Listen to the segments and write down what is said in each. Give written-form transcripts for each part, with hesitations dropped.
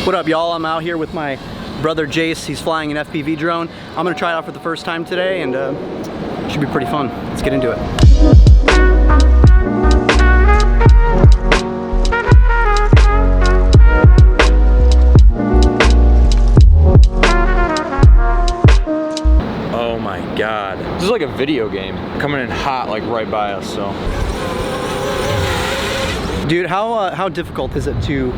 What up, y'all? I'm out here with my brother Jace. He's flying an FPV drone. I'm gonna try it out for the first time today, and it should be pretty fun. Let's get into it. Oh my God. This is like a video game. Coming in hot, like right by us, so. Dude, how difficult is it to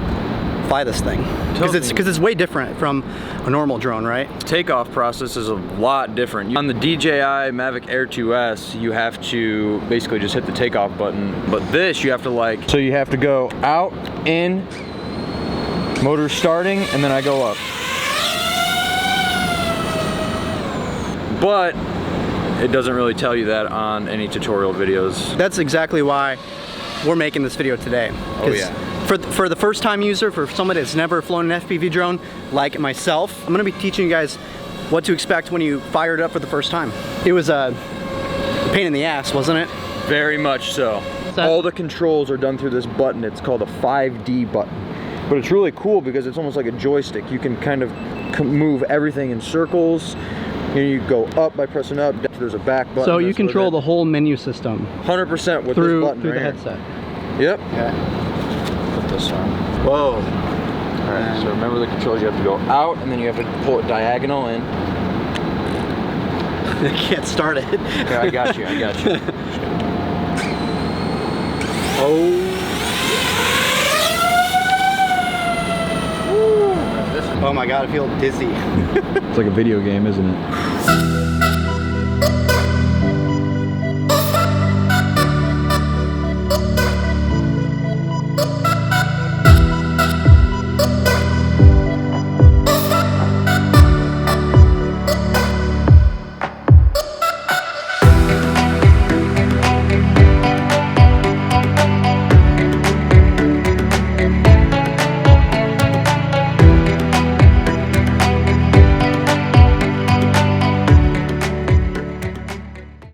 fly this thing? Because it's way different from a normal drone, right? Takeoff process is a lot different. On the DJI Mavic Air 2S, you have to basically just hit the takeoff button. But this, you have to so you have to go out, in, motor starting, and then I go up. But it doesn't really tell you that on any tutorial videos. That's exactly why we're making this video today. Oh yeah. For the first time user, for someone that's never flown an FPV drone like myself, I'm gonna be teaching you guys what to expect when you fire it up for the first time. It was a pain in the ass, wasn't it? Very much so. All the controls are done through this button. It's called a 5D button. But it's really cool because it's almost like a joystick. You can kind of move everything in circles. You go up by pressing up. There's a back button. So you control the whole menu system. 100% with this button through right the here. headset. Yep. Okay. Put this on. Whoa. All right. So remember the controls. You have to go out, and then you have to pull it diagonal in. I can't start it. Okay, I got you. I got you. Oh. Oh my God, I feel dizzy. It's like a video game, isn't it?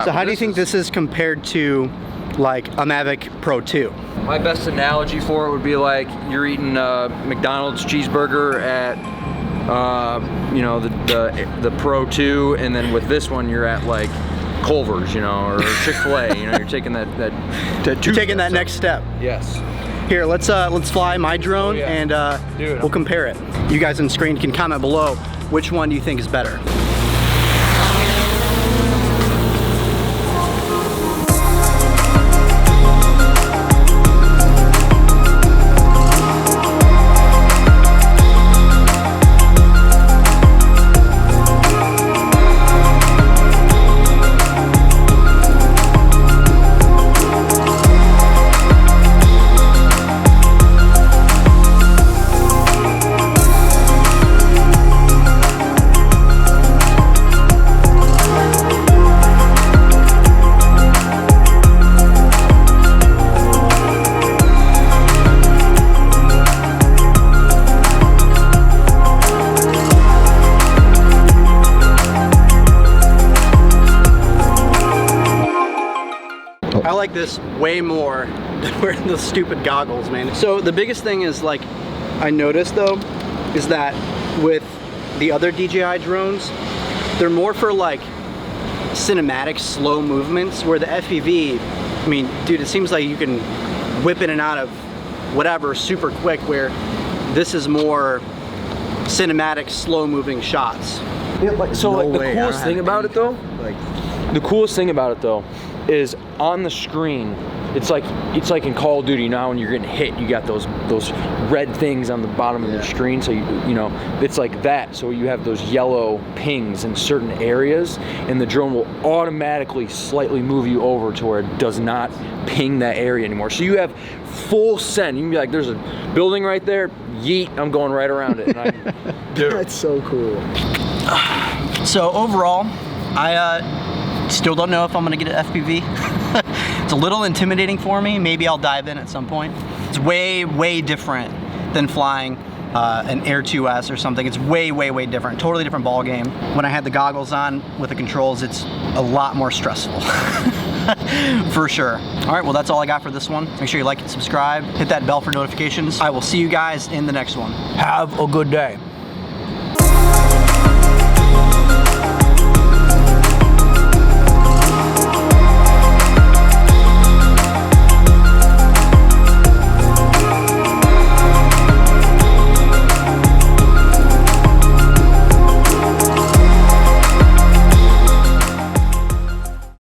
So how do you think this is compared to like a Mavic Pro 2? My best analogy for it would be like you're eating a McDonald's cheeseburger at, you know, the Pro 2, and then with this one you're at like Culver's, you know, or Chick-fil-A. You know, you're taking that next step. Yes. Here, let's fly my drone, and we'll compare it. You guys on the screen can comment below which one do you think is better. I like this way more than wearing those stupid goggles, man. So the biggest thing is, like, I noticed though, is that with the other DJI drones, they're more for like cinematic slow movements, where the FPV, I mean, dude, it seems like you can whip in and out of whatever super quick, where this is more cinematic slow moving shots. Yeah, like, so no like the coolest thing about it though, the coolest thing about it though is on the screen, it's like in Call of Duty, you know how when you're getting hit, you got those red things on the bottom of the screen, so you know, it's like that. So you have those yellow pings in certain areas, and the drone will automatically slightly move you over to where it does not ping that area anymore. So you have full send. You can be like, there's a building right there, yeet, I'm going right around it. And That's so cool. So overall, I still don't know if I'm gonna get an FPV. It's a little intimidating for me. Maybe I'll dive in at some point. It's way, way different than flying an Air 2S or something. It's way, way, way different. Totally different ball game. When I had the goggles on with the controls, it's a lot more stressful. For sure. All right, well, that's all I got for this one. Make sure you like and subscribe, hit that bell for notifications. I will see you guys in the next one. Have a good day.